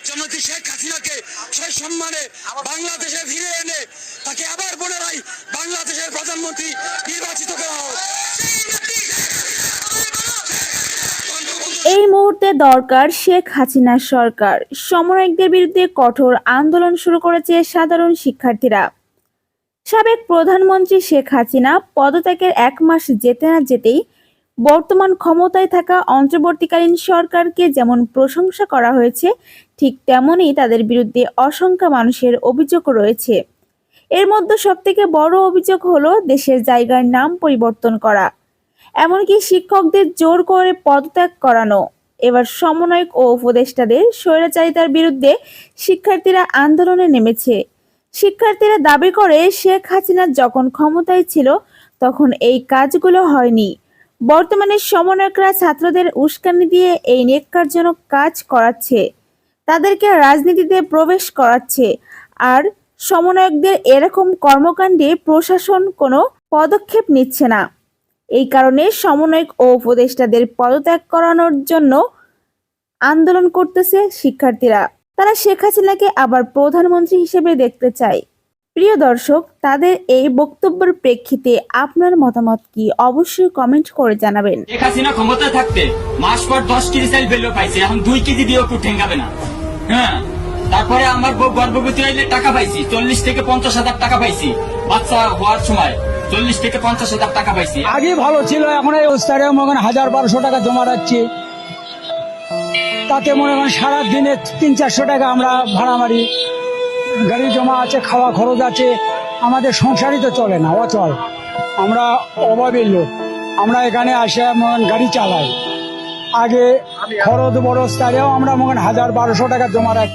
জননেত্রী শেখ হাসিনাকে সেই সম্মানে বাংলাদেশে ফিরে এনে তাকে আবার পুনরায় বাংলাদেশের প্রধানমন্ত্রী নির্বাচিত করা হোক। এই মুহূর্তে দরকার শেখ হাসিনার সরকার। সমন্বয়কদের বিরুদ্ধে কঠোর আন্দোলন শুরু করেছে সাধারণ শিক্ষার্থীরা। সাবেক প্রধানমন্ত্রী শেখ হাসিনা পদত্যাগের 1 মাস যেতে না যেতেই বর্তমান ক্ষমতায় থাকা অন্তর্বর্তীকালীন সরকারকে যেমন প্রশংসা করা হয়েছে, ঠিক তেমনই তাদের বিরুদ্ধে অসংখ্য মানুষের অভিযোগ রয়েছে। এর মধ্যে সবথেকে বড় অভিযোগ হলো দেশের জায়গার নাম পরিবর্তন করা, এমনকি শিক্ষকদের জোর করে পদত্যাগ করানো। এবার সমন্বয়ক ও উপদেষ্টাদের স্বৈরাচারিতার বিরুদ্ধে শিক্ষার্থীরা আন্দোলনে নেমেছে। শিক্ষার্থীরা দাবি করে শেখ হাসিনা যখন ক্ষমতায় ছিল তখন এই কাজগুলো হয়নি। বর্তমানে সমন্বয়করা ছাত্রদের উস্কানি দিয়ে এই ন্যাক্কারজনক কাজ করাচ্ছে, তাদেরকে রাজনীতিতে প্রবেশ করাচ্ছে। আর সমন্বয়কদের এরকম কর্মকাণ্ডে প্রশাসন কোনো পদক্ষেপ নিচ্ছে না। এই কারণে সমন্বয়ক ও উপদেষ্টাদের পদত্যাগ করানোর জন্য আন্দোলন করতেছে শিক্ষার্থীরা। তারা শেখ হাসিনাকে আবার প্রধানমন্ত্রী হিসেবে দেখতে চায়। প্রিয় দর্শক, তাদের এই বক্তব্যের প্রেক্ষিতে আপনার মতামত কি অবশ্যই কমেন্ট করে জানাবেন। শেখ হাসিনা ক্ষমতায় থাকতে মাস পর 10 কেজি চাল বেলো পাইছে, এখন 2 কেজি দিয়েও কেউ ঠেঙ্গাবে না। হ্যাঁ, তারপরে আমার বউ গর্ভবতী হইলে টাকা পাইছি 40 থেকে 50 হাজার টাকা পাইছি। বাচ্চা হওয়ার সময় 40 থেকে 50 হাজার টাকা পাইছি। আগে ভালো ছিল, এখন এই অবস্থায় মনে করেন 1000-1200 টাকা জমা রাখছি, তাতে মনে করেন সারাদিনে 300-400 টাকা আমরা ভাড়া মারি, গাড়ি জমা আছে, খাওয়া খরচ আছে, আমাদের সংসারই তো চলে না, অচল। আমরা অভাবের লোক, আমরা এখানে আসে গাড়ি চালাই। আগে খরচ বড় তারেও আমরা মনে করেন 1000-1200 টাকা জমা রাখি।